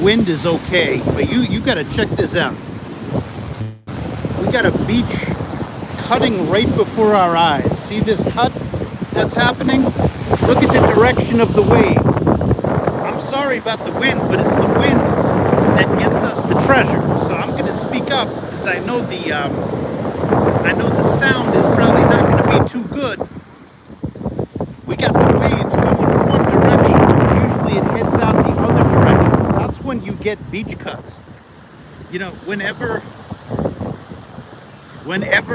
wind is okay, but you got to check this out. We got a beach cutting right before our eyes. See this cut that's happening? Look at the direction of the waves. I'm sorry about the wind, but it's the wind that gets us the treasure. So I'm going to speak up because I know the sound is probably not going to be too good. We got the waves coming one direction. Usually it heads out the other direction. That's when you get beach cuts. You know, whenever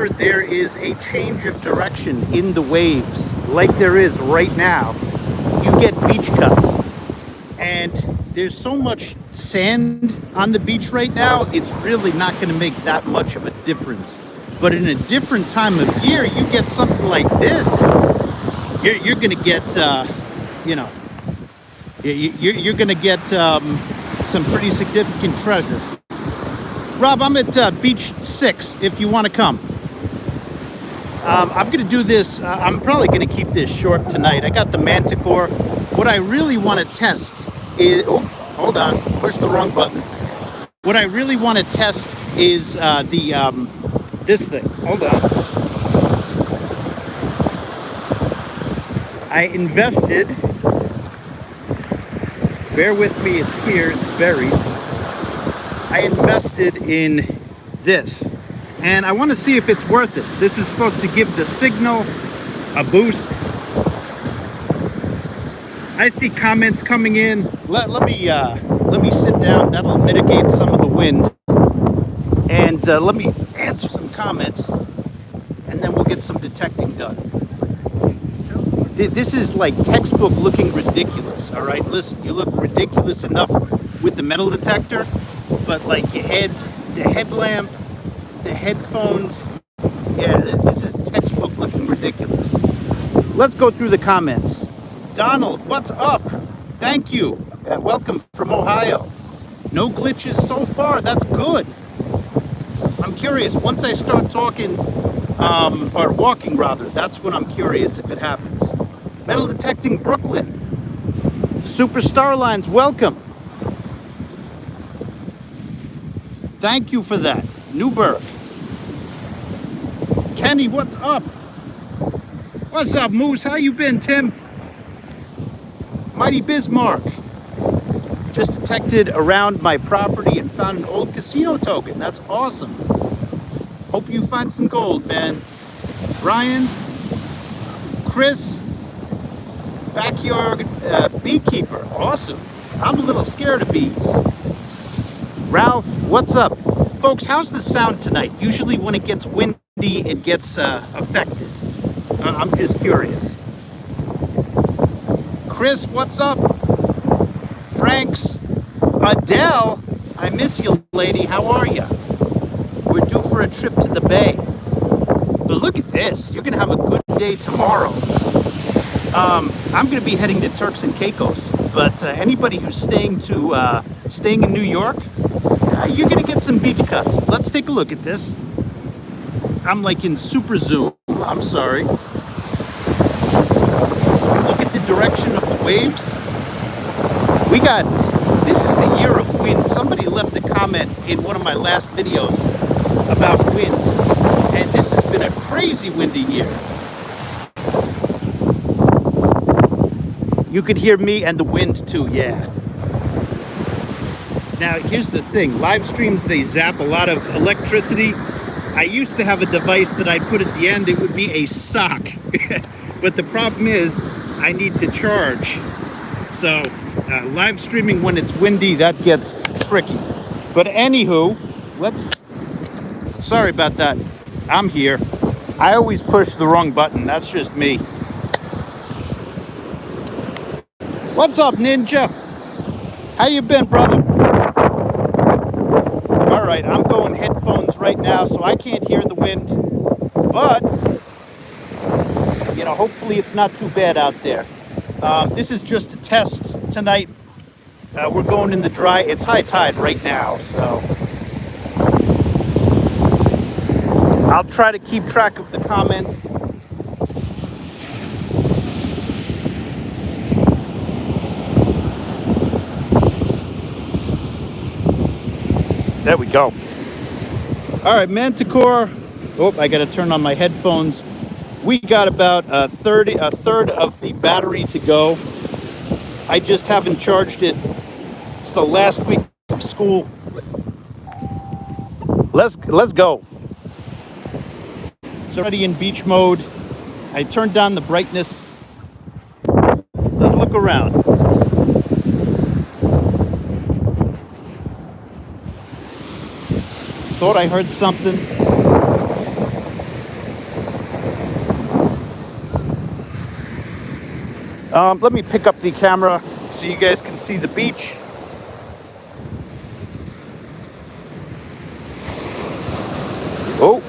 there is a change of direction in the waves, like there is right now, you get beach cuts. And there's so much sand on the beach right now, it's really not going to make that much of a difference. But in a different time of year, you get something like this, you're going to get, you're going to get some pretty significant treasure. Rob, I'm at beach 6 if you want to come. I'm going to do this. I'm probably going to keep this short tonight. I got the Manticore. What I really want to test is... Oh, hold on. Push the wrong button. What I really want to test is this thing. Hold on. I invested... Bear with me. It's here. It's buried. I invested in this, and I want to see if it's worth it. This is supposed to give the signal a boost. I see comments coming in. Let me sit down. That'll mitigate some of the wind, and let me answer some comments, and then we'll get some detecting done. This is like textbook looking ridiculous. All right, listen, you look ridiculous enough with the metal detector. But like your head, the headlamp, the headphones, yeah, this is textbook looking ridiculous. Let's go through the comments. Donald, what's up? Thank you. Welcome from Ohio. No glitches so far. That's good. I'm curious. Once I start talking, or walking rather, that's when I'm curious if it happens. Metal detecting Brooklyn. Super Starlines, welcome. Thank you for that. Newburgh. Kenny, what's up? What's up, Moose? How you been, Tim? Mighty Bismarck. Just detected around my property and found an old casino token. That's awesome. Hope you find some gold, man. Brian, Chris, backyard beekeeper. Awesome. I'm a little scared of bees. Ralph, what's up? Folks, how's the sound tonight? Usually when it gets windy, it gets affected. I'm just curious. Chris, what's up? Franks, Adele, I miss you, lady. How are you? We're due for a trip to the Bay. But look at this. You're going to have a good day tomorrow. I'm going to be heading to Turks and Caicos. But anybody who's staying in New York, you're going to get some beach cuts. Let's take a look at this. I'm like in super zoom. I'm sorry. Look at the direction of the waves. This is the year of wind. Somebody left a comment in one of my last videos about wind. And this has been a crazy windy year. You could hear me and the wind too, yeah. Now, here's the thing. Live streams, they zap a lot of electricity. I used to have a device that I'd put at the end. It would be a sock. But the problem is, I need to charge. So, live streaming when it's windy, that gets tricky. But anywho, sorry about that. I'm here. I always push the wrong button. That's just me. What's up, Ninja? How you been, brother? All right, I'm going headphones right now, so I can't hear the wind. But, you know, hopefully it's not too bad out there. This is just a test tonight. We're going in the dry. It's high tide right now, so I'll try to keep track of the comments. There we go. All right, Manticore. Oh, I got to turn on my headphones. We got about a third of the battery to go. I just haven't charged it. It's the last week of school. Let's go. It's already in beach mode. I turned down the brightness. Let's look around. Thought I heard something. Let me pick up the camera so you guys can see the beach. Oh,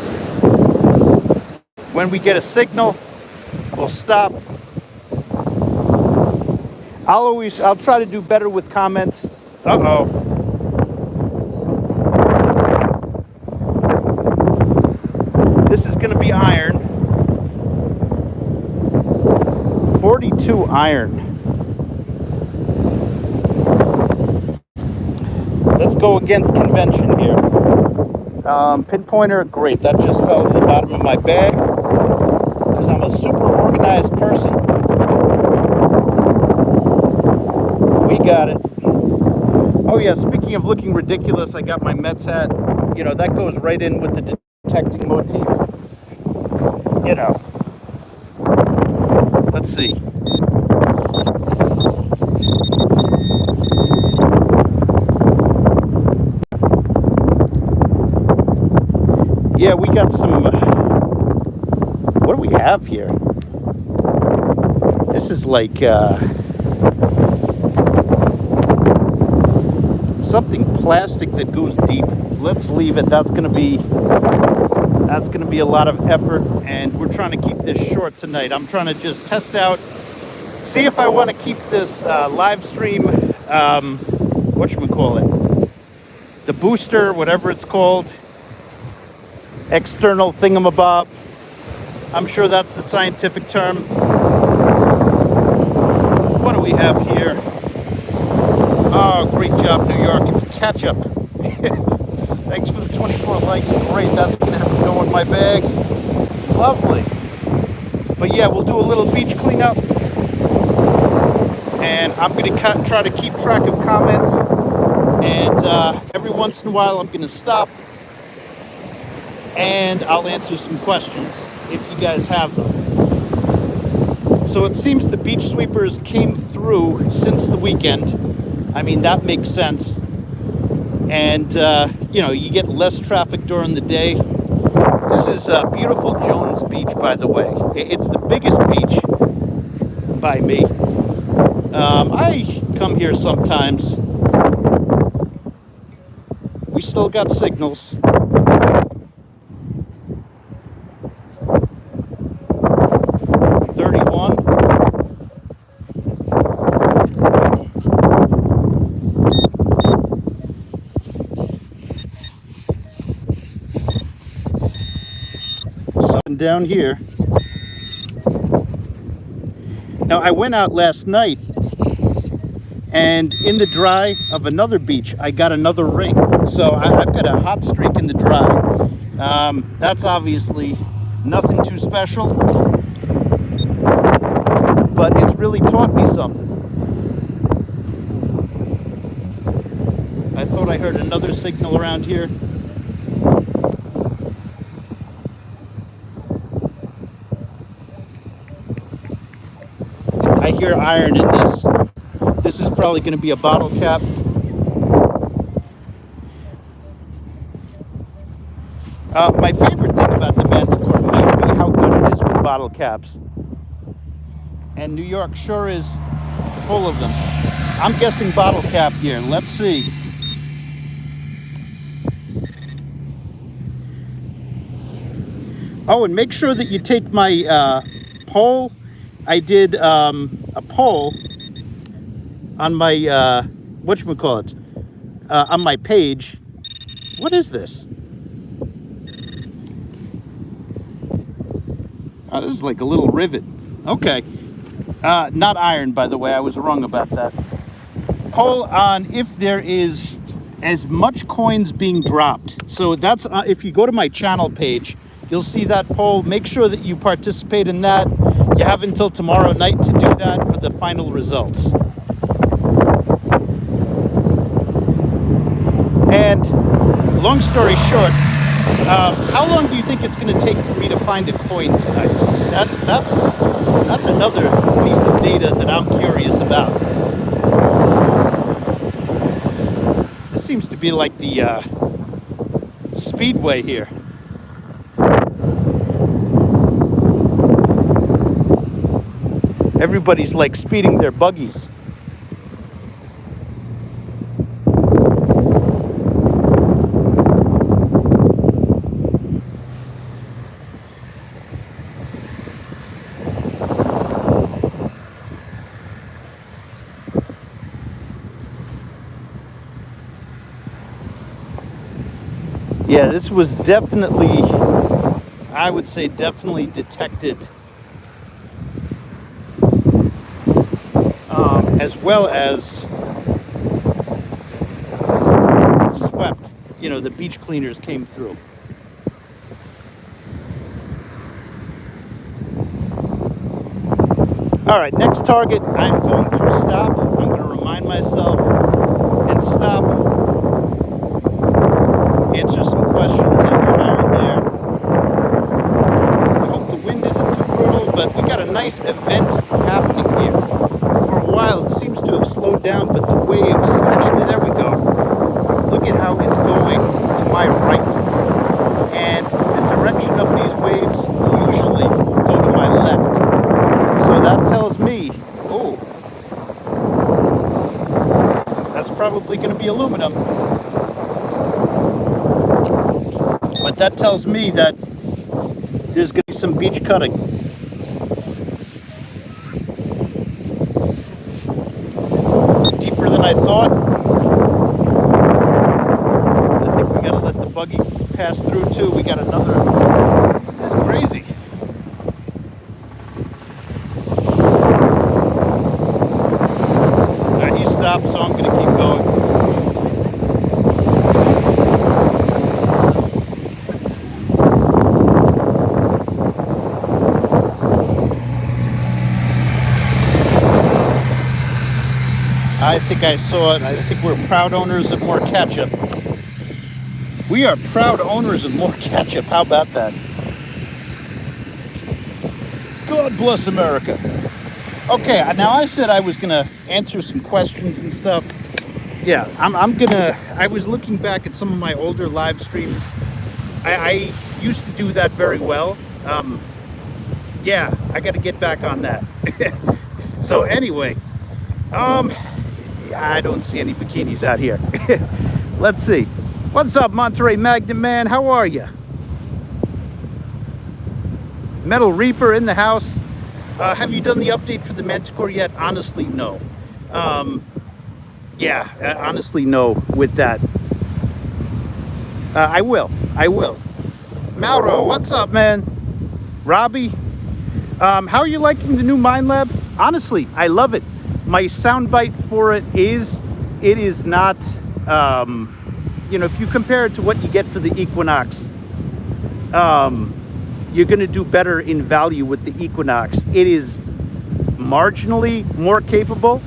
when we get a signal, we'll stop. I'll try to do better with comments. Uh-oh. This is gonna be iron. 42 iron. Let's go against convention here. Pinpointer, great. That just fell to the bottom of my bag because I'm a super organized person. We got it. Oh yeah, speaking of looking ridiculous, I got my Mets hat. You know, that goes right in with the detecting motif. You know. Let's see. Yeah, we got some. What do we have here? This is like something plastic that goes deep. Let's leave it. That's gonna be a lot of effort, and we're trying to keep this short tonight. I'm trying to just test out, see if I want to keep this live stream, whatchamacallit, the booster, whatever it's called, external thingamabob. I'm sure that's the scientific term. What do we have here? Oh, great job, New York. It's ketchup. Thanks for the 24 likes. Great. That's going to have to go in my bag. Lovely. But yeah, we'll do a little beach cleanup. And I'm going to try to keep track of comments. And every once in a while, I'm going to stop. And I'll answer some questions if you guys have them. So it seems the beach sweepers came through since the weekend. I mean, that makes sense. And, you know, you get less traffic during the day. This is beautiful Jones Beach, by the way. It's the biggest beach by me. I come here sometimes. We still got signals. Down here. Now I went out last night, and in the dry of another beach I got another ring. So I've got a hot streak in the dry. That's obviously nothing too special, but it's really taught me something. I thought I heard another signal around here. I hear iron in this. This is probably going to be a bottle cap. My favorite thing about the Manticore might be how good it is with bottle caps. And New York sure is full of them. I'm guessing bottle cap here. Let's see. Oh, and make sure that you take my poll. I did a poll on my, whatchamacallit, on my page. What is this? Oh, this is like a little rivet. Okay. Not iron, by the way. I was wrong about that. Poll on if there is as much coins being dropped. So that's, if you go to my channel page, you'll see that poll. Make sure that you participate in that. You have until tomorrow night to do that for the final results. And long story short, how long do you think it's going to take for me to find a coin tonight? That's another piece of data that I'm curious about. This seems to be like the speedway here. Everybody's like speeding their buggies. Yeah, this was definitely, I would say definitely detected, as well as swept. You know, the beach cleaners came through. All right, next target, I'm going to stop. I'm going to remind myself and stop. Answer some questions on how and there. I hope the wind isn't too brutal, but we got a nice event happening here. For a while, it seems to have slowed down, but the waves, actually, there we go. Look at how it's going to my right. And the direction of these waves usually go to my left. So that tells me, oh, that's probably going to be aluminum. But that tells me that there's going to be some beach cutting. Deeper than I thought. I think we got to let the buggy pass through too. We got another. That's crazy. All right, he stopped, so I'm going to keep going. I think I saw it. I think we're proud owners of more ketchup. We are proud owners of more ketchup. How about that? God bless America. Okay, now I said I was gonna answer some questions and stuff. Yeah, I was looking back at some of my older live streams. I used to do that very well. Yeah, I got to get back on that. So anyway, I don't see any bikinis out here. Let's see. What's up, Monterey Magnet Man? How are you? Metal Reaper in the house. Have you done the update for the Manticore yet? Honestly, no. Yeah, honestly, no with that. I will. Mauro, what's up, man? Robbie, how are you liking the new Minelab? Honestly, I love it. My soundbite for it is not, you know, if you compare it to what you get for the Equinox, you're going to do better in value with the Equinox. It is marginally more capable,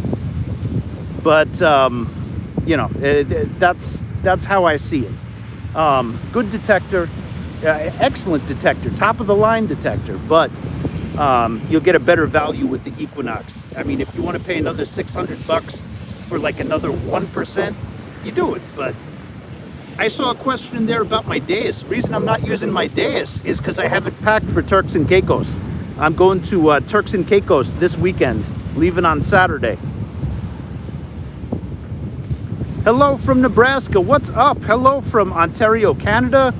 but, you know, that's how I see it. Good detector, excellent detector, top of the line detector, but you'll get a better value with the Equinox. I mean, if you want to pay another $600 for like another 1%, you do it. But I saw a question in there about my Deus. The reason I'm not using my Deus is because I have it packed for Turks and Caicos. I'm going to Turks and Caicos this weekend, leaving on Saturday. Hello from Nebraska, what's up? Hello from Ontario, Canada.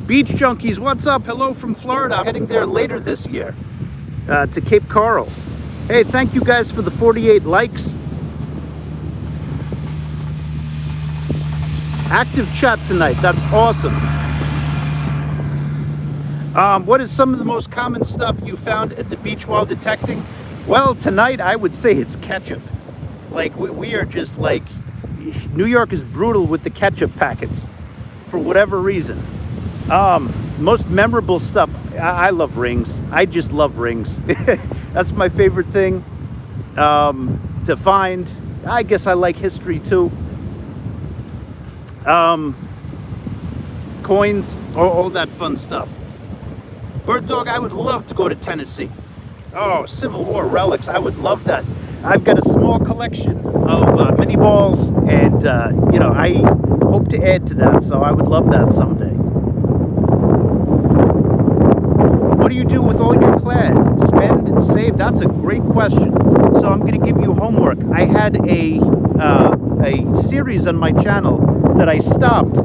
Beach Junkies, what's up? Hello from Florida. I'm heading there later this year to Cape Coral. Hey, thank you guys for the 48 likes. Active chat tonight, that's awesome. What is some of the most common stuff you found at the beach while detecting? Well, tonight I would say it's ketchup. Like we are just like, New York is brutal with the ketchup packets for whatever reason. Most memorable stuff. I love rings. I just love rings. That's my favorite thing to find. I guess I like history too. Coins, all that fun stuff. Bird Dog, I would love to go to Tennessee. Oh, Civil War relics, I would love that. I've got a small collection of mini balls, and you know, I hope to add to that, so I would love that someday. What do you do with all your clad? Spend and save? That's a great question. So I'm going to give you homework. I had a series on my channel that I stopped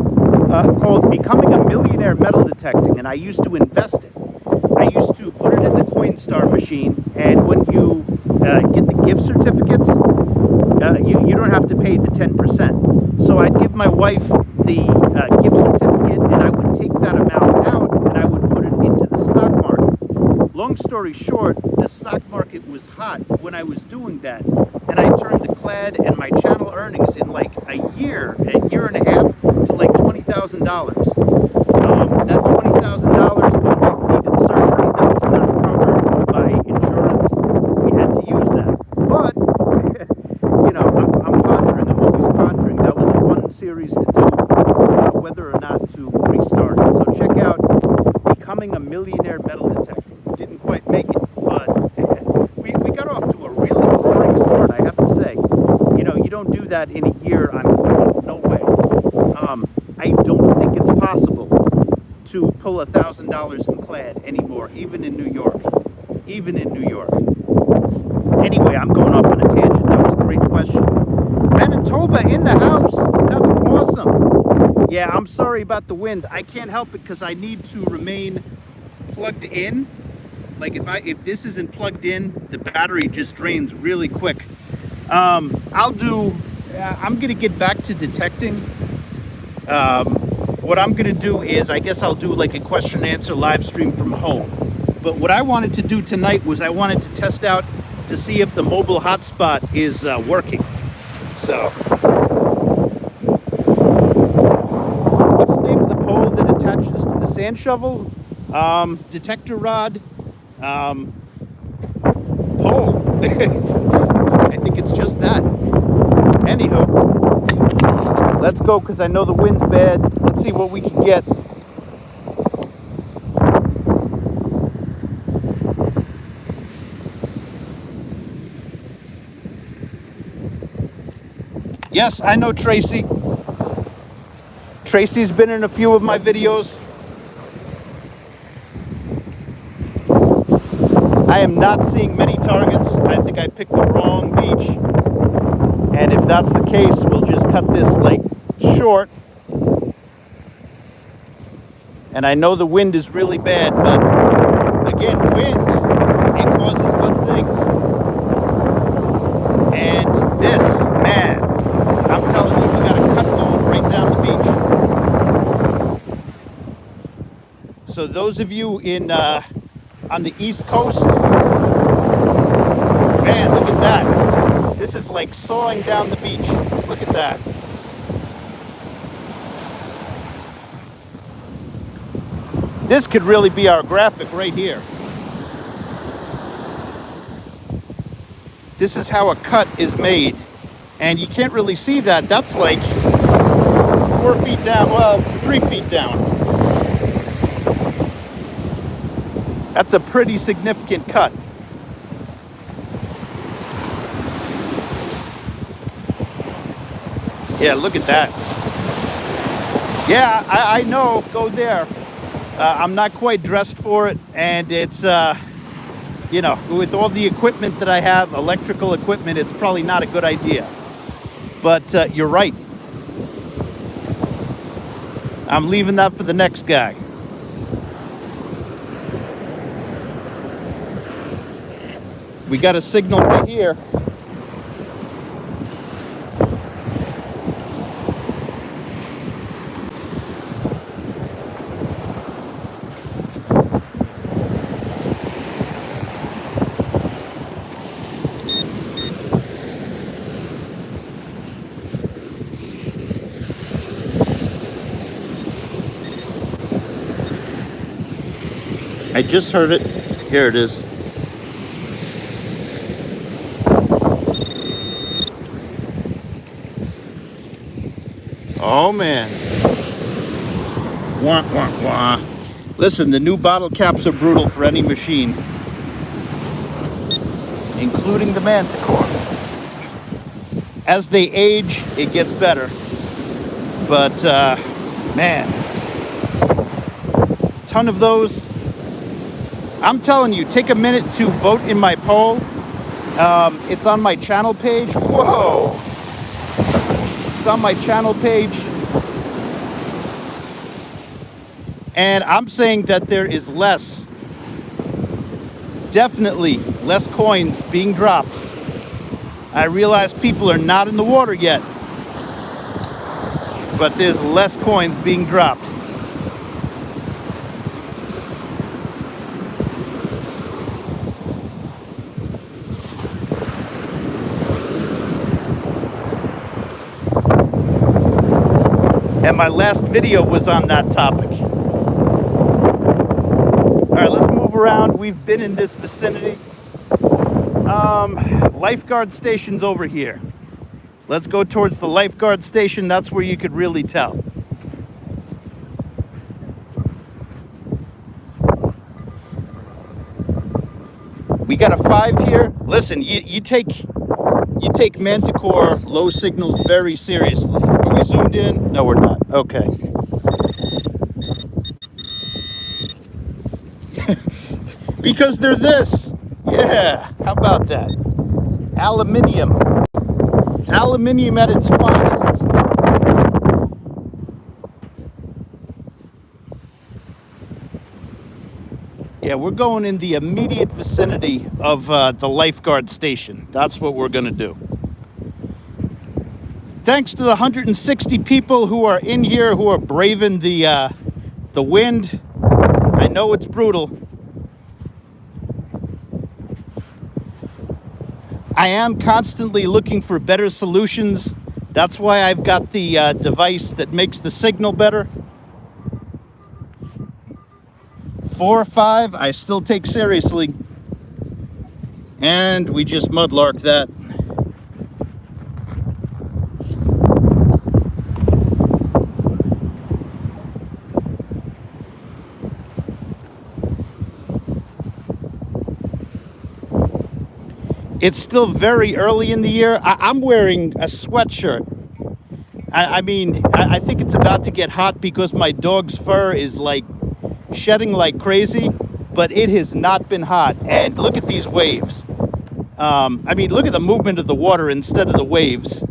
called Becoming a Millionaire Metal Detecting, and I used to invest it. I used to put it in the Coinstar machine, and when you get the gift certificates, you don't have to pay the 10%. So I'd give my wife the gift certificate, and I would take that amount out, and I would put it into the stock market. Long story short, the stock market was hot when I was doing that, and I turned the clad and my channel earnings in like a year and a half to like $20,000. That $20,000, my wife needed surgery that was not covered by insurance. We had to use that. But, you know, I'm pondering, I'm always pondering. That was a fun series to do, whether or not to restart it. So check out Becoming a Millionaire Metal Detector. Didn't quite make it, but we got off to a really roaring start, I have to say. You know, you don't do that in a year on clad, no way. I don't think it's possible to pull $1,000 in clad anymore, even in New York. Even in New York. Anyway, I'm going off on a tangent. That was a great question. Manitoba in the house. That's awesome. Yeah, I'm sorry about the wind. I can't help it because I need to remain plugged in. Like if this isn't plugged in, the battery just drains really quick. I'm gonna get back to detecting. What I'm gonna do is, I guess I'll do like a question and answer live stream from home. But what I wanted to do tonight was I wanted to test out to see if the mobile hotspot is working. So, what's the name of the pole that attaches to the sand shovel? Detector rod. Pole. I think it's just that. Anywho, let's go because I know the wind's bad. Let's see what we can get. Yes, I know Tracy. Tracy's been in a few of my videos. I am not seeing many targets. I think I picked the wrong beach. And if that's the case, we'll just cut this like short. And I know the wind is really bad, but again, wind, it causes good things. And this, man, I'm telling you, we got a cut going right down the beach. So those of you in on the East Coast, man, look at that. This is like sawing down the beach. Look at that. This could really be our graphic right here. This is how a cut is made. And you can't really see that. That's like 4 feet down, well, 3 feet down. That's a pretty significant cut. Yeah, look at that. Yeah, I know, go there. I'm not quite dressed for it, and it's, you know, with all the equipment that I have, electrical equipment, it's probably not a good idea. But you're right. I'm leaving that for the next guy. We got a signal right here. I just heard it. Here it is. Oh man. Wah, wah, wah. Listen, the new bottle caps are brutal for any machine, including the Manticore. As they age, it gets better. But man, ton of those. I'm telling you, take a minute to vote in my poll. It's on my channel page. Whoa! It's on my channel page. And I'm saying that there is definitely less coins being dropped. I realize people are not in the water yet, but there's less coins being dropped. And my last video was on that topic. All right, let's move around. We've been in this vicinity. Lifeguard station's over here. Let's go towards the lifeguard station. That's where you could really tell. We got a 5 here. Listen, you take Manticore low signals very seriously. Are we zoomed in? No, we're not. Okay. Because they're this. Yeah, how about that? Aluminium. Aluminium at its finest. Yeah, we're going in the immediate vicinity of the lifeguard station. That's what we're going to do. Thanks to the 160 people who are in here who are braving the wind. I know it's brutal. I am constantly looking for better solutions. That's why I've got the device that makes the signal better. 4 or 5, I still take seriously. And we just mudlark that. It's still very early in the year. I'm wearing a sweatshirt. I mean, I think it's about to get hot because my dog's fur is like shedding like crazy, but it has not been hot. And look at these waves. I mean, look at the movement of the water instead of the waves.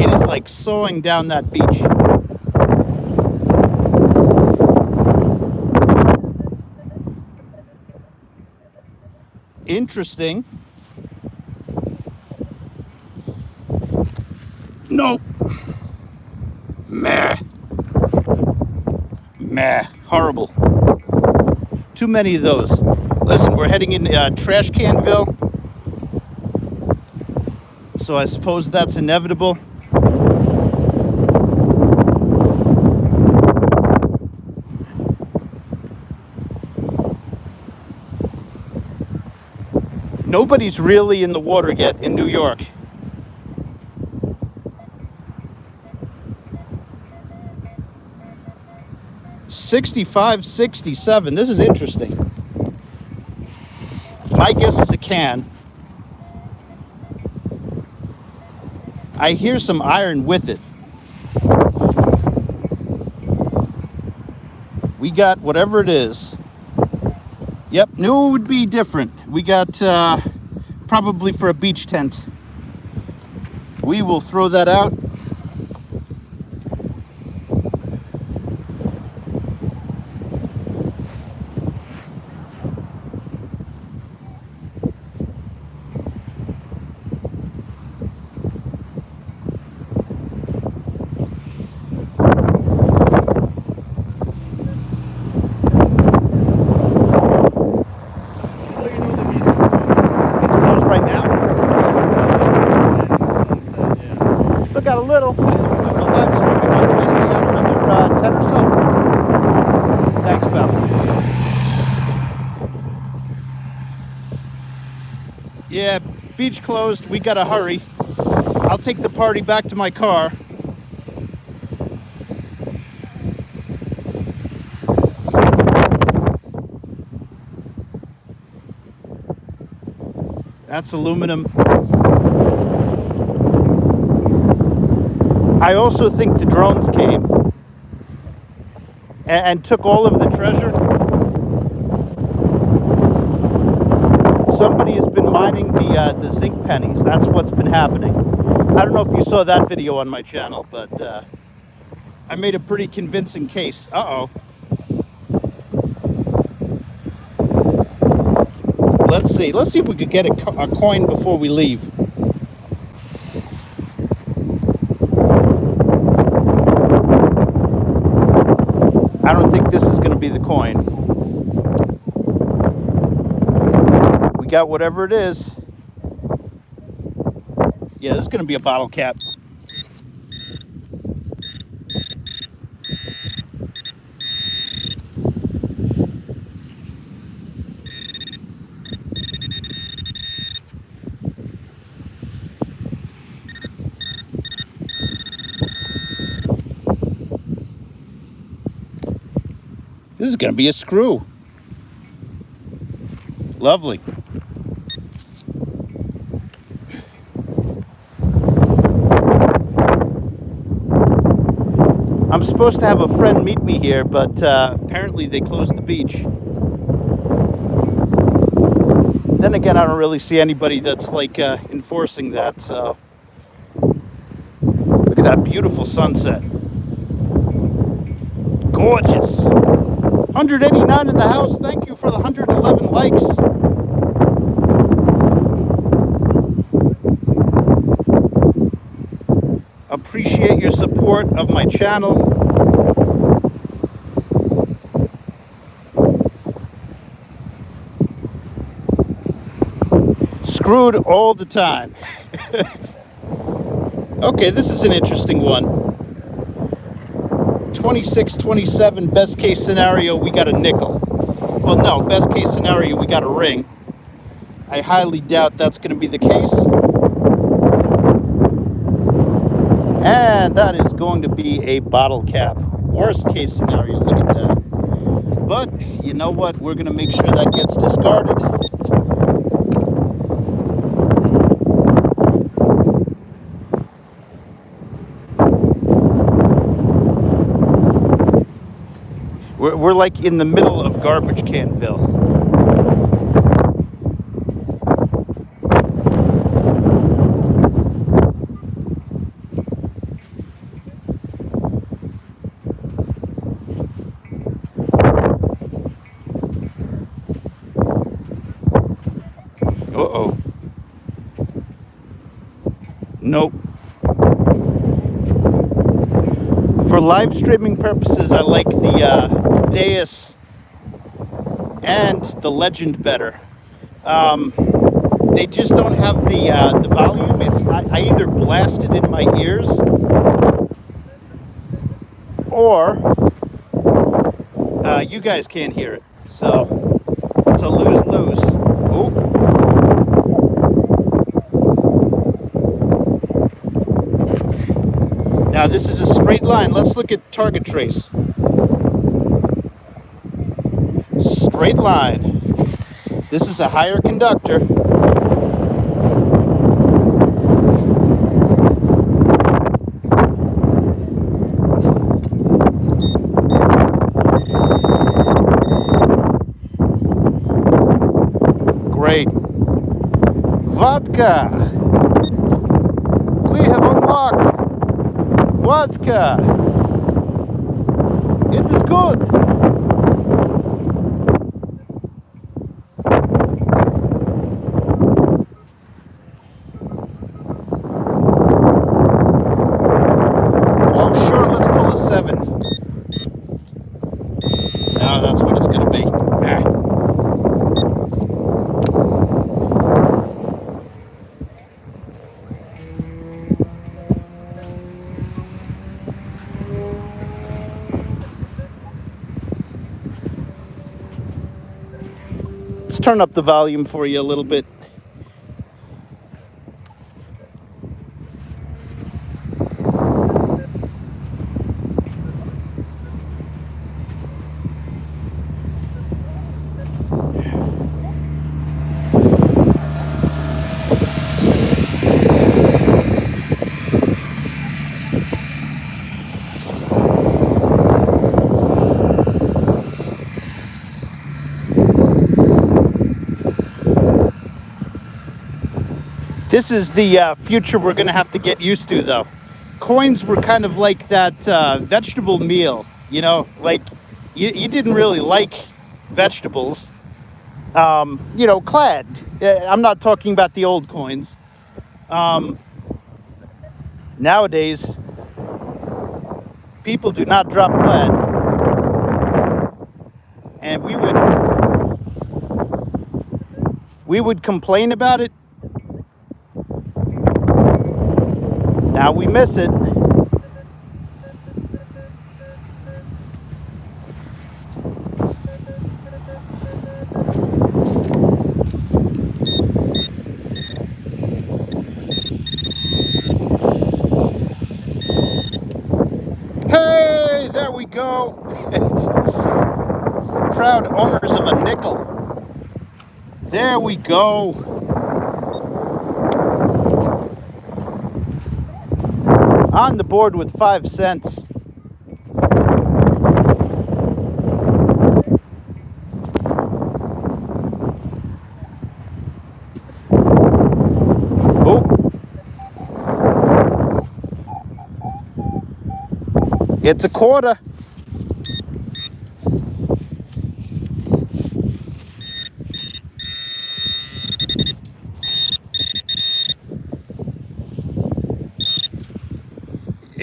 It is like sawing down that beach. Interesting. Nope. Meh. Meh. Horrible. Too many of those. Listen, we're heading in Trash Canville. So I suppose that's inevitable. Nobody's really in the water yet in New York. $65, $67. This is interesting. My guess is a can. I hear some iron with it. We got whatever it is. Yep, knew it would be different. We got probably for a beach tent. We will throw that out. Got a little. The live stream, if I stay on another 10 or so. Yeah, beach closed. We gotta hurry. I'll take the party back to my car. That's aluminum. I also think the drones came and took all of the treasure. Somebody has been mining the zinc pennies. That's what's been happening. I don't know if you saw that video on my channel, but I made a pretty convincing case. Uh-oh. Let's see if we could get a coin before we leave. I don't think this is going to be the coin. We got whatever it is. Yeah, this is going to be a bottle cap. This is going to be a screw. Lovely. I'm supposed to have a friend meet me here, but apparently they closed the beach. Then again, I don't really see anybody that's like enforcing that, so. Look at that beautiful sunset. Gorgeous. 189 in the house. Thank you for the 111 likes. Appreciate your support of my channel. Screwed all the time. Okay, this is an interesting one. 26, 27, best case scenario, we got a nickel. Well, no, best case scenario, we got a ring. I highly doubt that's going to be the case. And that is going to be a bottle cap. Worst case scenario, look at that. But, you know what? We're going to make sure that gets discarded. We're like in the middle of garbage canville. Uh-oh. Nope. For live streaming purposes, I like the Deus and the Legend better. They just don't have the volume. I either blast it in my ears or you guys can't hear it. So it's a lose-lose. Oh. Now this is a straight line. Let's look at target trace. Straight line. This is a higher conductor. Great. Vodka. We have unlocked vodka. It is good. Oh, sure, let's pull a 7. Now that's what it's going to be. Let's turn up the volume for you a little bit. This is the future we're going to have to get used to, though. Coins were kind of like that vegetable meal, you know, like you didn't really like vegetables, you know, clad. I'm not talking about the old coins. Nowadays, people do not drop clad. And we would complain about it. Now we miss it. Hey, there we go. Proud owners of a nickel. There we go. On the board with 5 cents. Oh. It's a quarter.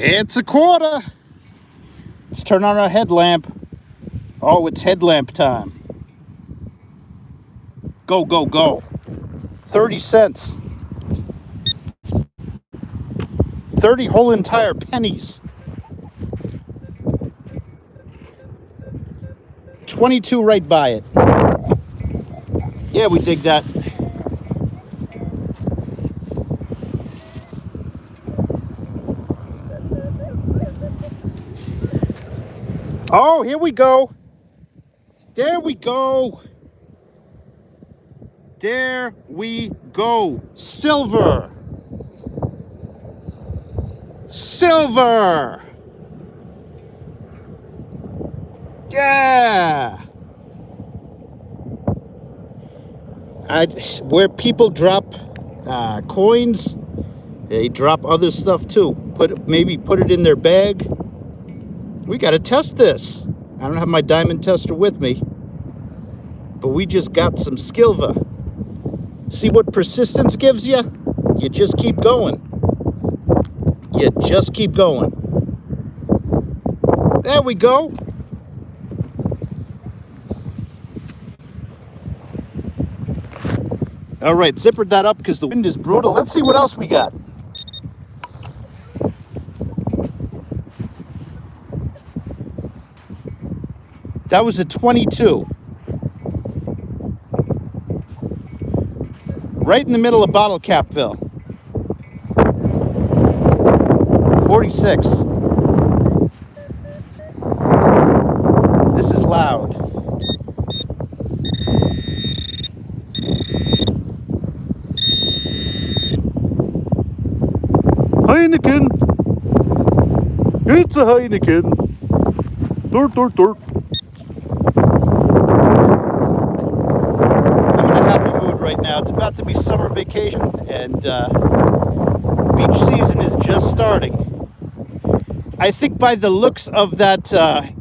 It's a quarter. Let's turn on our headlamp. Oh, it's headlamp time. Go, go, go. 30 cents. 30 whole entire pennies. 22 right by it. Yeah, we dig that. Oh, here we go. There we go. There we go. Silver. Silver. Yeah. Where people drop coins, they drop other stuff too. Maybe put it in their bag. We got to test this. I don't have my diamond tester with me, but we just got some skilva. See what persistence gives you? You just keep going. You just keep going. There we go. All right, zippered that up because the wind is brutal. Let's see what else we got. That was a 22. Right in the middle of Bottle Capville. 46. This is loud. Heineken. It's a Heineken. Dirt, dirt, dirt. Right now, it's about to be summer vacation, and beach season is just starting. I think by the looks of that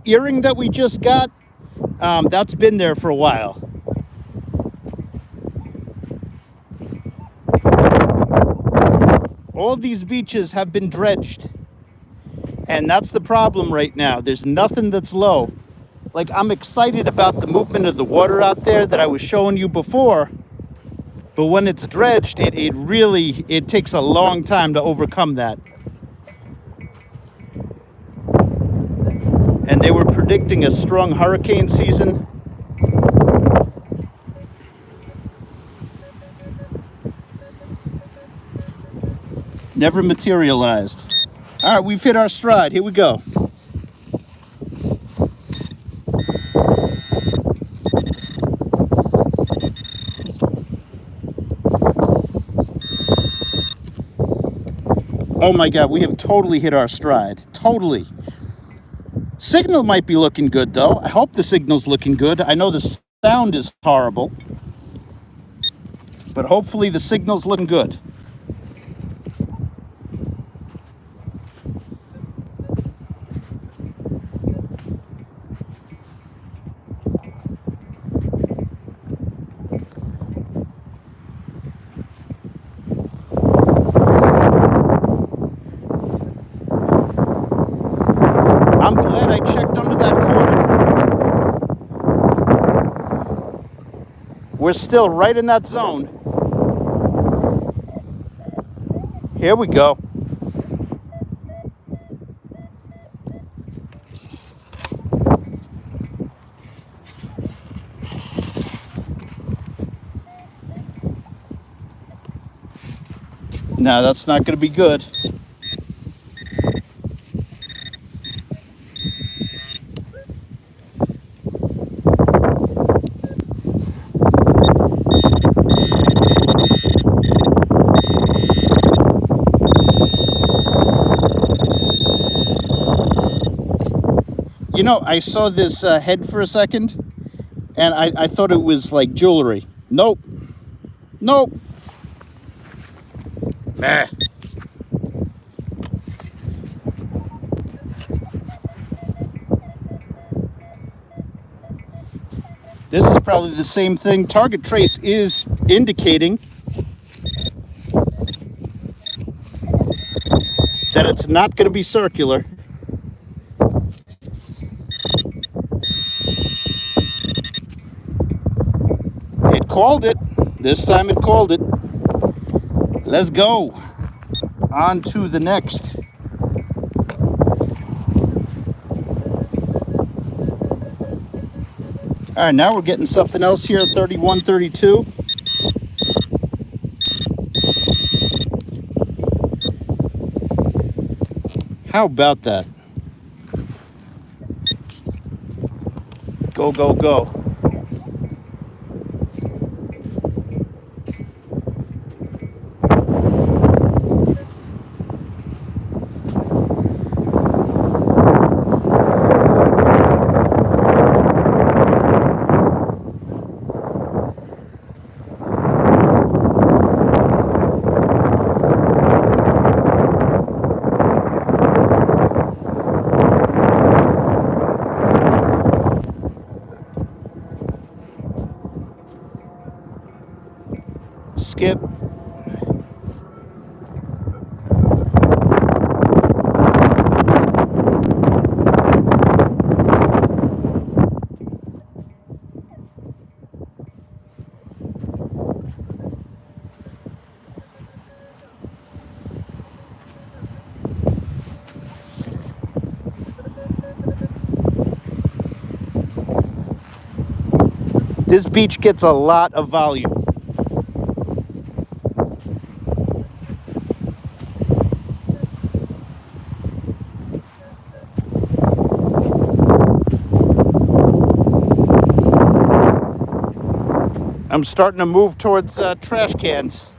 earring that we just got, that's been there for a while. All these beaches have been dredged, and that's the problem right now. There's nothing that's low. Like, I'm excited about the movement of the water out there that I was showing you before. But when it's dredged, it really takes a long time to overcome that. And they were predicting a strong hurricane season. Never materialized. All right, we've hit our stride. Here we go. Oh my God, we have totally hit our stride. Totally. Signal might be looking good though. I hope the signal's looking good. I know the sound is horrible, but hopefully the signal's looking good. we're still right in that zone. Here we go. No, that's not going to be good. You know, I saw this head for a second, and I thought it was like jewelry. Nope. Nope. Meh. This is probably the same thing. Target trace is indicating that it's not going to be circular. It called it. This time it called it. Let's go on to the next. All right, now we're getting something else here at 3132. How about that? Go, go, go. Skip. This beach gets a lot of volume. I'm starting to move towards trash cans.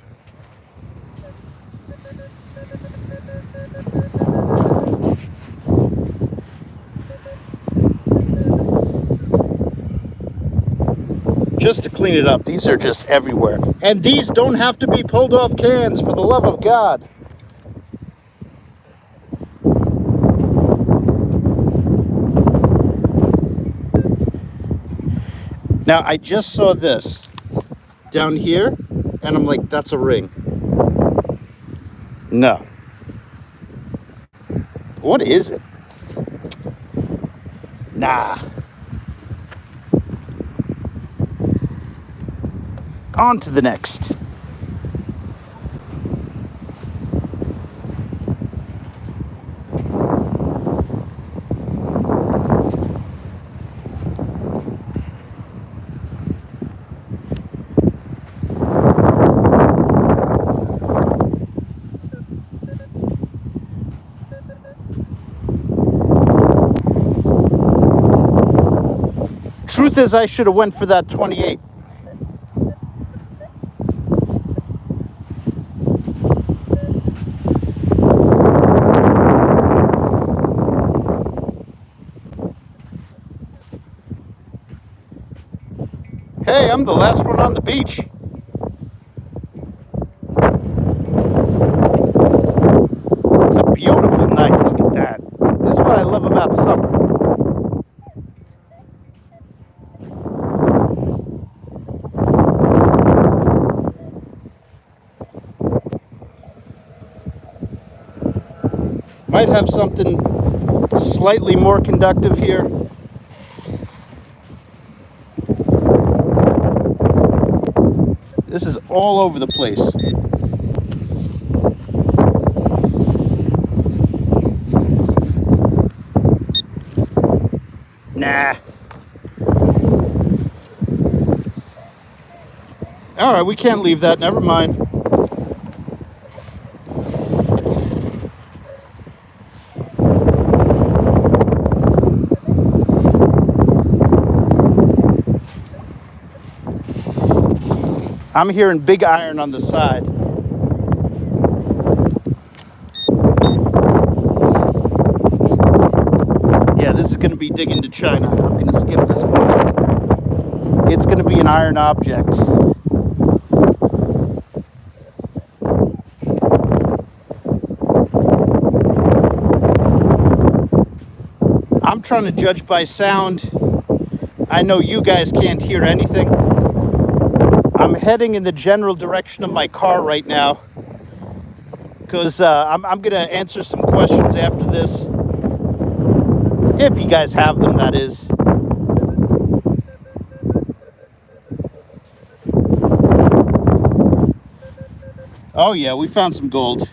Just to clean it up. These are just everywhere. And these don't have to be pulled off cans, for the love of God. Now, I just saw this down here, and I'm like, that's a ring. No. What is it? Nah. On to the next. Truth is, I should have went for that 28. Hey, I'm the last one on the beach. It's a beautiful night. Look at that. This is what I love about summer. Might have something slightly more conductive here. all over the place. Nah. All right, we can't leave that. Never mind. I'm hearing big iron on the side. Yeah, this is going to be digging to China. I'm going to skip this one. It's going to be an iron object. I'm trying to judge by sound. I know you guys can't hear anything. I'm heading in the general direction of my car right now because I'm going to answer some questions after this. If you guys have them, that is. Oh yeah, we found some gold.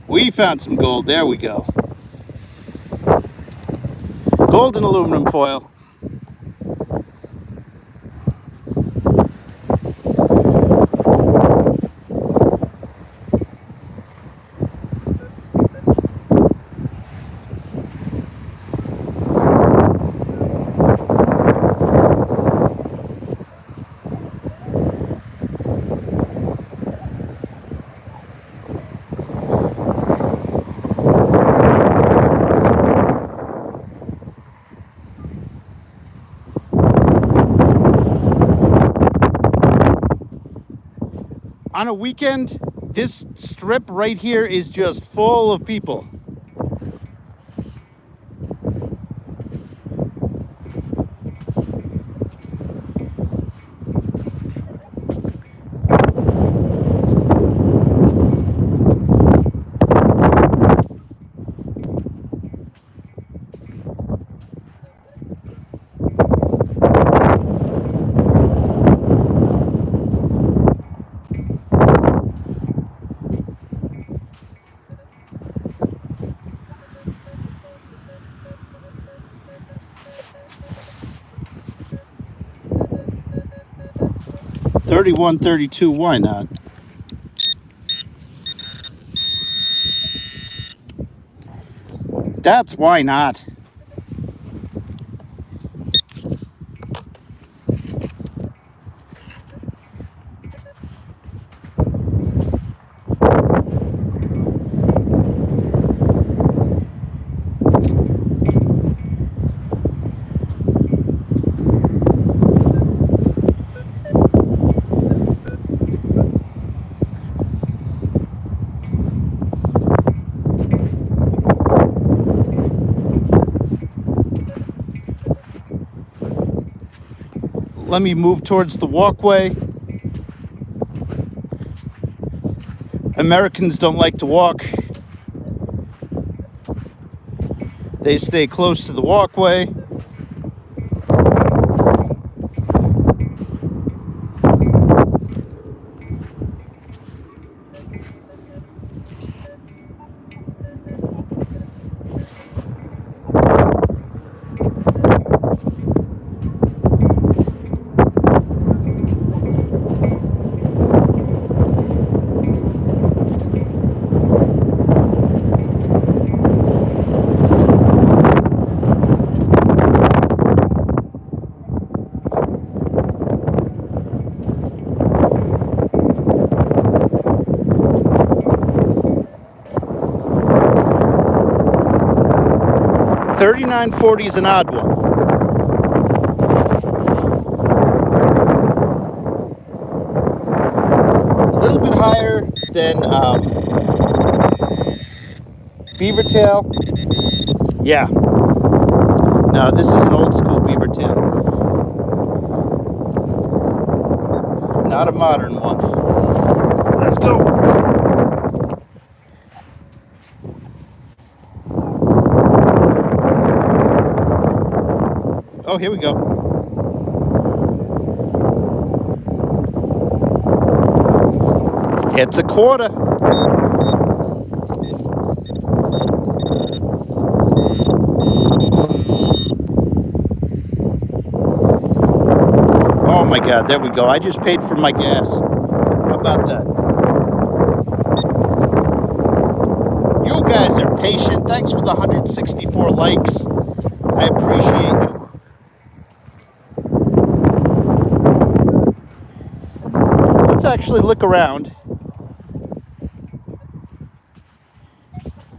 We found some gold. There we go. Gold and aluminum foil. On a weekend, this strip right here is just full of people. $31, $32, why not? That's why not. Let me move towards the walkway. Americans don't like to walk. They stay close to the walkway. $39.40 is an odd one. A little bit higher than beaver tail. Yeah. No, this is an old school beaver tail. Not a modern one. Let's go. Oh, here we go. It's a quarter. Oh my God, there we go. I just paid for my gas. How about that? You guys are patient. Thanks for the 164 likes. I appreciate you. Let's actually look around.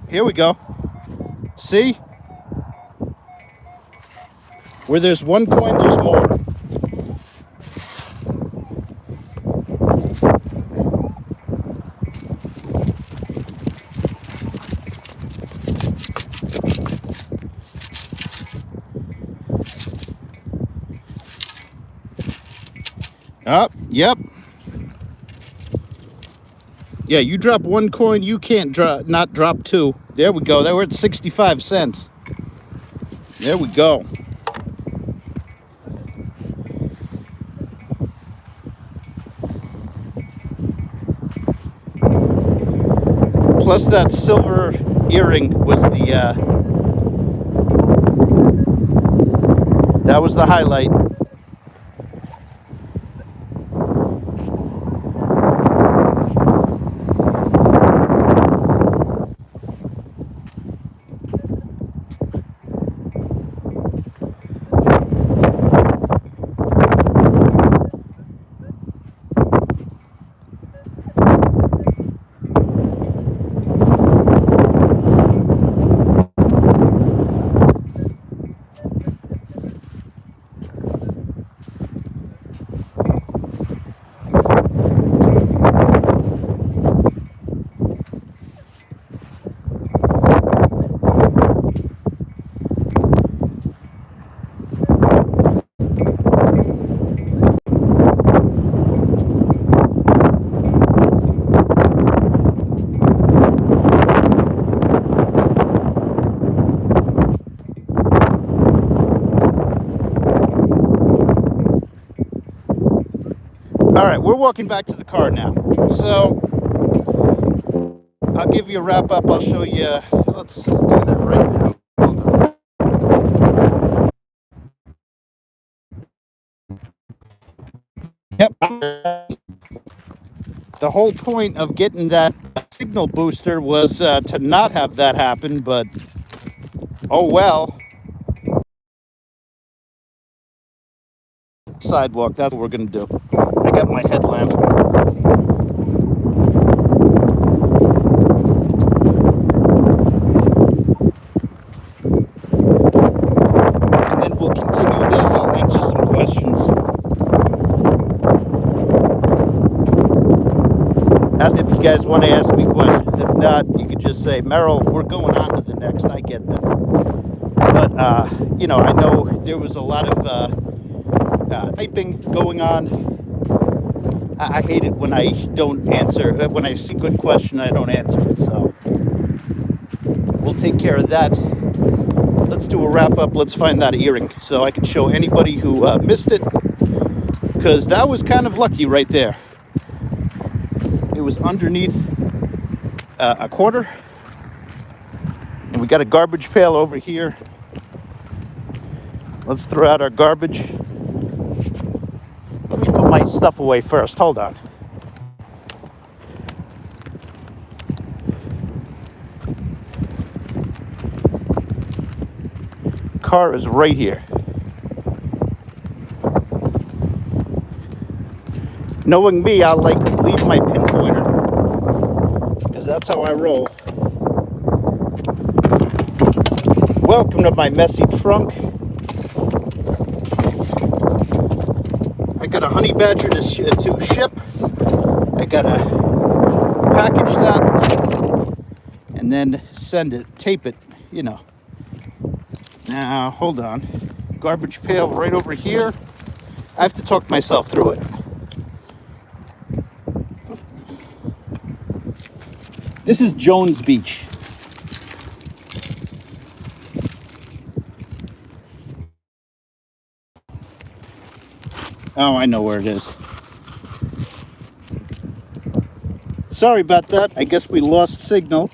Here we go. See? Where there's one coin, there's more. Yep. Yeah, you drop one coin, you can't not drop two. There we go. We're at 65 cents. There we go. Plus that silver earring was that was the highlight. All right, we're walking back to the car now. So I'll give you a wrap up. I'll show you. Let's do that right now. Yep. The whole point of getting that signal booster was to not have that happen, but oh well. Sidewalk, that's what we're gonna do. I got my headlamp. And then we'll continue this. I'll answer some questions. And if you guys want to ask me questions, if not, you could just say, Merrill, we're going on to the next. I get that. But, you know, I know there was a lot of typing going on. I hate it when I don't answer. When I see a good question, I don't answer it. So we'll take care of that. Let's do a wrap up. Let's find that earring so I can show anybody who missed it. Because that was kind of lucky right there. It was underneath a quarter. And we got a garbage pail over here. Let's throw out our garbage. Let me put my stuff away first. Hold on. Car is right here. Knowing me, I like to leave my pinpointer because that's how I roll. Welcome to my messy trunk. I got a honey badger to ship. I gotta package that and then send it, tape it, you know. Now, hold on. Garbage pail right over here. I have to talk myself through it. This is Jones Beach. Oh, I know where it is. Sorry about that. I guess we lost signal.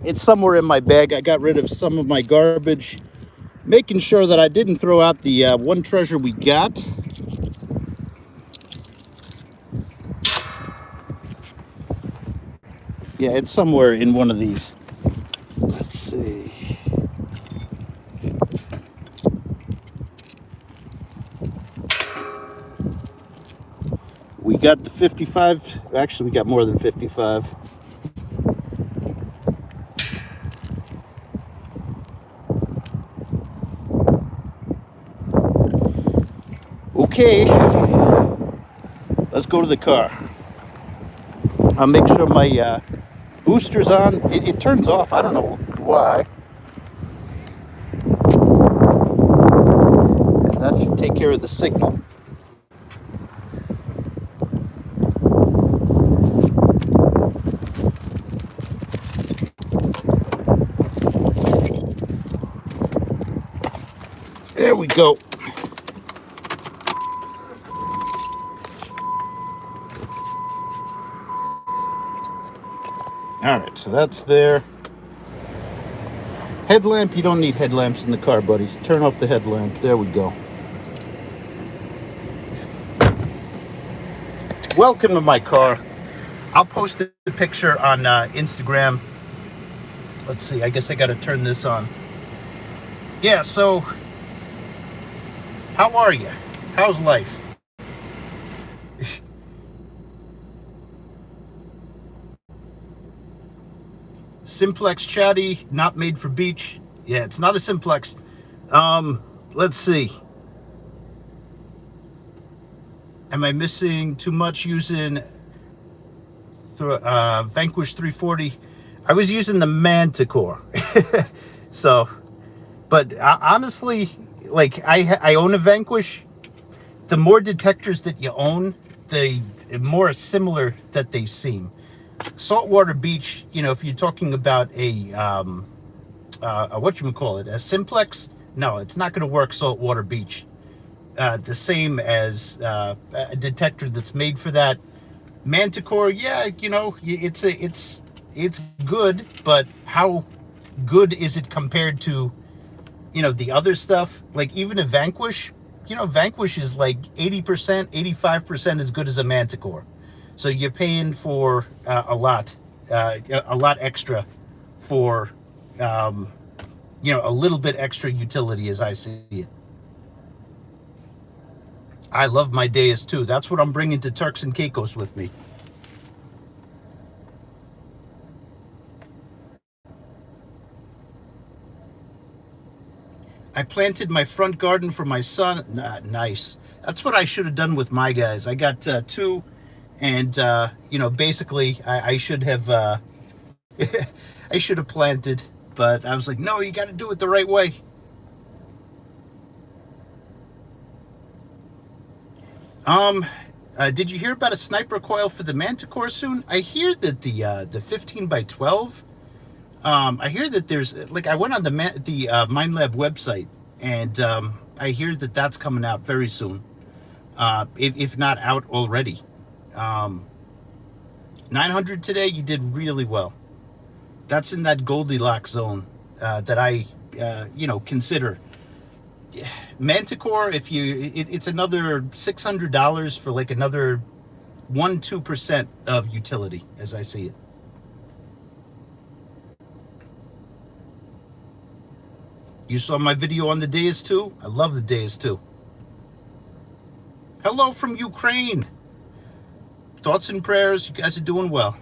It's somewhere in my bag. I got rid of some of my garbage, making sure that I didn't throw out the one treasure we got. Yeah, it's somewhere in one of these. Let's see. We got the 55. Actually, we got more than 55. Okay, let's go to the car. I'll make sure my booster's on. It turns off. I don't know why. That should take care of the signal. There we go. All right, so that's there. Headlamp, you don't need headlamps in the car, buddy. Turn off the headlamp. There we go. Welcome to my car. I'll post a picture on Instagram. Let's see, I guess I got to turn this on. Yeah, so how are you? How's life? Simplex chatty, not made for beach. Yeah, it's not a simplex. Let's see. Am I missing too much using Vanquish 340? I was using the Manticore. So, but honestly, like I own a Vanquish. The more detectors that you own, the more similar that they seem. Saltwater beach, you know, if you're talking about a whatchamacallit, a simplex, no, it's not going to work saltwater beach. The same as a detector that's made for that. Manticore, yeah, you know, it's good, but how good is it compared to, you know, the other stuff? Like even a Vanquish, you know, Vanquish is like 80%, 85% as good as a Manticore. So you're paying for a lot extra for, you know, a little bit extra utility as I see it. I love my Deus too. That's what I'm bringing to Turks and Caicos with me. I planted my front garden for my son. Nice. That's what I should have done with my guys. I got two, and you know, basically, I should have I should have planted, but I was like, no, you got to do it the right way. Did you hear about a sniper coil for the Manticore soon? I hear that the 15 by 12. I hear that there's like I went on the Minelab website, and I hear that that's coming out very soon, if not out already. 900 today, you did really well. That's in that Goldilocks zone that I you know, consider. Manticore, if you, it's another $600 for like another 1-2% of utility, as I see it. You saw my video on the Deus 2? I love the Deus 2. Hello from Ukraine. Thoughts and prayers. You guys are doing well.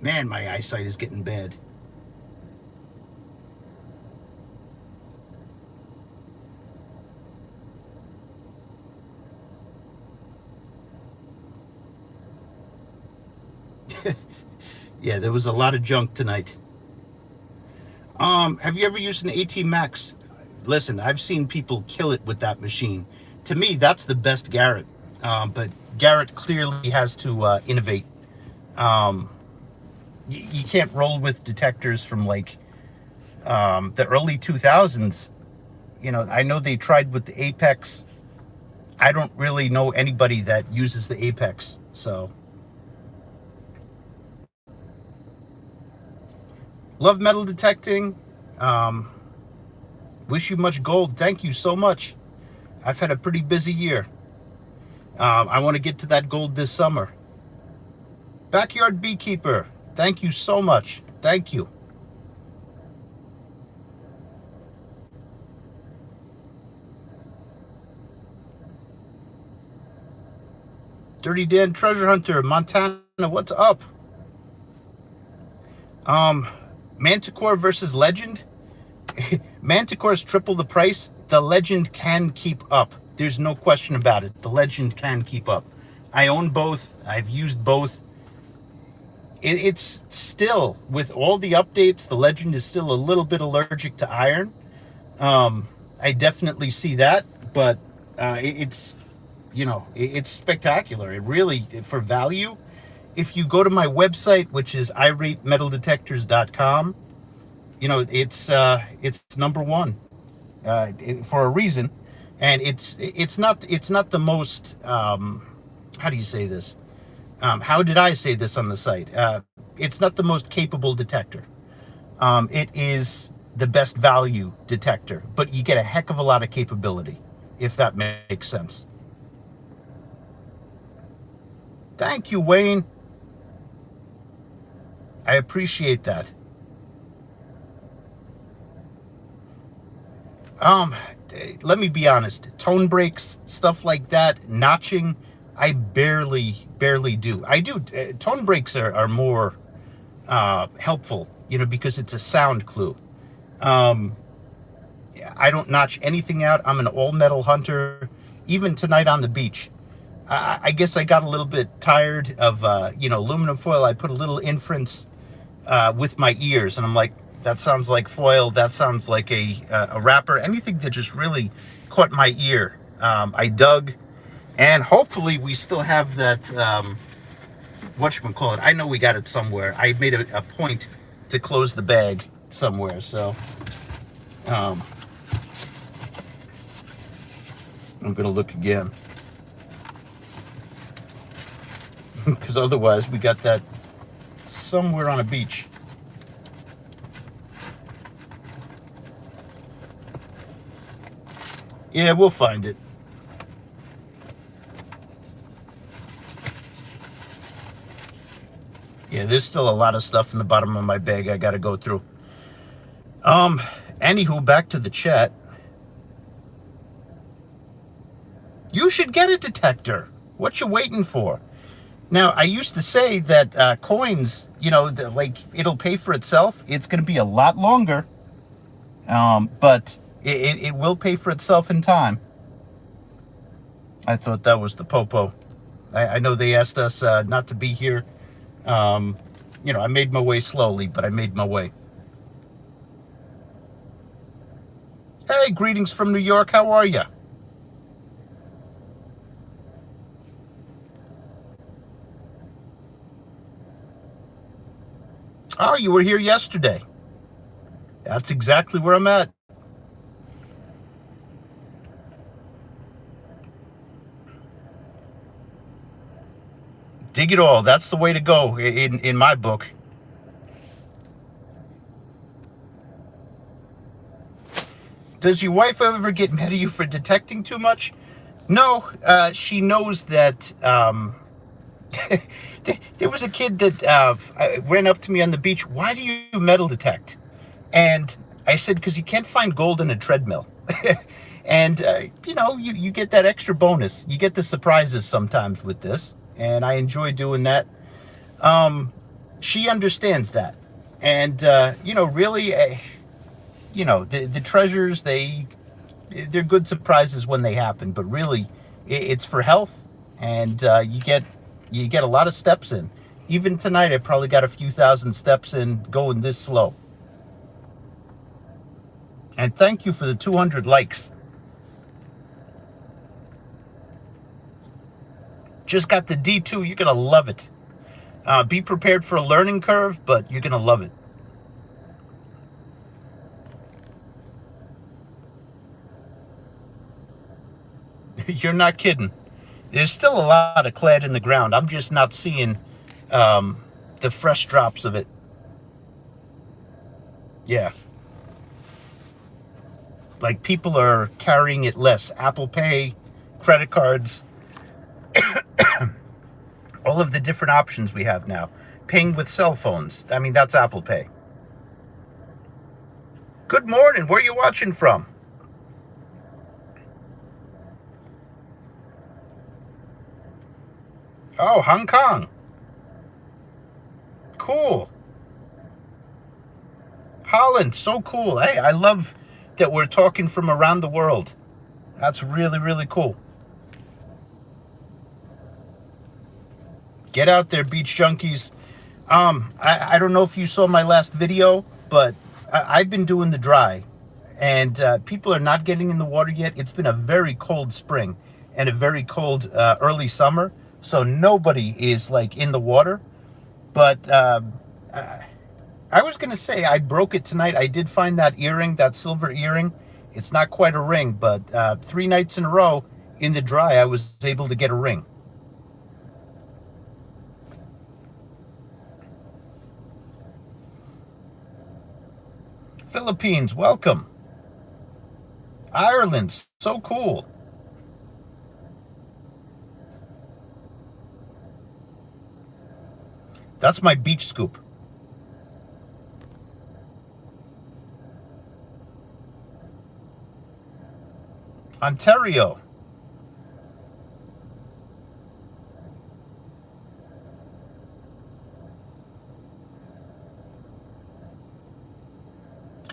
Man, my eyesight is getting bad. Yeah, there was a lot of junk tonight. Have you ever used an AT Max? Listen, I've seen people kill it with that machine. To me, that's the best Garrett. But Garrett clearly has to innovate. You can't roll with detectors from like the early 2000s. You know, I know they tried with the Apex I don't really know anybody that uses the Apex. So love metal detecting. Um, wish you much gold. Thank you so much. I've had a pretty busy year. I want to get to that gold this summer. Backyard Beekeeper, thank you so much. Thank you. Dirty Dan Treasure Hunter, Montana, what's up? Manticore versus Legend. Manticore's triple the price. The Legend can keep up. There's no question about it. The Legend can keep up. I own both. I've used both. It's still, with all the updates, the Legend is still a little bit allergic to iron. I definitely see that, but it's, it's spectacular. It really, for value, if you go to my website, which is iratemetaldetectors.com, it's number one for a reason, and it's not the most how do you say this? How did I say this on the site? It's not the most capable detector. It is the best value detector, but you get a heck of a lot of capability, if that makes sense. Thank you, Wayne. I appreciate that. Let me be honest. Tone breaks, stuff like that, notching, I barely do. I do. Tone breaks are more helpful, because it's a sound clue. I don't notch anything out. I'm an all metal hunter. Even tonight on the beach, I guess I got a little bit tired of, aluminum foil. I put a little inference with my ears, and I'm like, that sounds like foil. That sounds like a wrapper. Anything that just really caught my ear. I dug, and hopefully we still have that. Whatchamacallit? I know we got it somewhere. I made a point to close the bag somewhere, so I'm gonna look again, because otherwise we got that somewhere on a beach. Yeah, we'll find it. Yeah, there's still a lot of stuff in the bottom of my bag I gotta go through. Anywho, back to the chat. You should get a detector. What you waiting for? Now, I used to say that coins, it'll pay for itself. It's going to be a lot longer, but it will pay for itself in time. I thought that was the popo. I know they asked us not to be here. I made my way slowly, but I made my way. Hey, greetings from New York. How are you? Oh, you were here yesterday. That's exactly where I'm at. Dig it all. That's the way to go in my book. Does your wife ever get mad at you for detecting too much? No, she knows that. There was a kid that ran up to me on the beach. Why do you metal detect? And I said, because you can't find gold in a treadmill. And, you get that extra bonus. You get the surprises sometimes with this. And I enjoy doing that. She understands that. And, really, the treasures, they're good surprises when they happen. But really, it's for health. And you get a lot of steps in. Even tonight, I probably got a few thousand steps in going this slow. And thank you for the 200 likes. Just got the D2. You're going to love it. Be prepared for a learning curve, but you're going to love it. You're not kidding. There's still a lot of clad in the ground. I'm just not seeing the fresh drops of it. Yeah. Like people are carrying it less. Apple Pay, credit cards, all of the different options we have now. Paying with cell phones. I mean, that's Apple Pay. Good morning. Where are you watching from? Oh, Hong Kong. Cool. Holland, so cool. Hey, I love that we're talking from around the world. That's really, really cool. Get out there, beach junkies. I don't know if you saw my last video, but I've been doing the dry, and people are not getting in the water yet. It's been a very cold spring and a very cold early summer, so nobody is like in the water. But I was gonna say I broke it tonight. I did find that earring, that silver earring. It's not quite a ring, but 3 nights in a row in the dry, I was able to get a ring. Philippines, welcome. Ireland, so cool. That's my beach scoop. Ontario.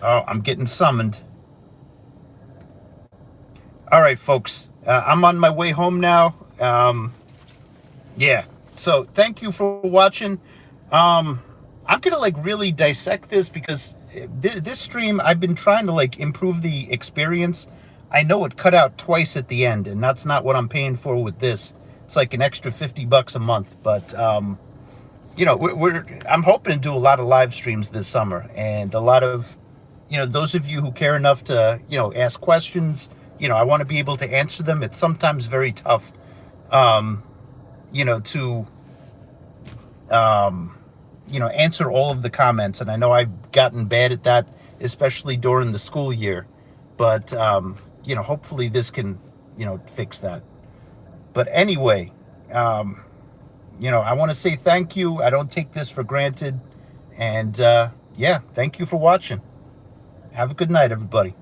Oh, I'm getting summoned. All right, folks. I'm on my way home now. Yeah. So thank you for watching. I'm gonna like really dissect this because this stream I've been trying to like improve the experience. I know it cut out twice at the end, and that's not what I'm paying for with this. It's like an extra $50 a month, but you know, I'm hoping to do a lot of live streams this summer, and a lot of, you know, those of you who care enough to, you know, ask questions, you know, I want to be able to answer them. It's sometimes very tough, you know, to, you know, answer all of the comments. And I know I've gotten bad at that, especially during the school year. But, you know, hopefully this can, you know, fix that. But anyway, you know, I want to say thank you. I don't take this for granted. And, yeah, thank you for watching. Have a good night, everybody.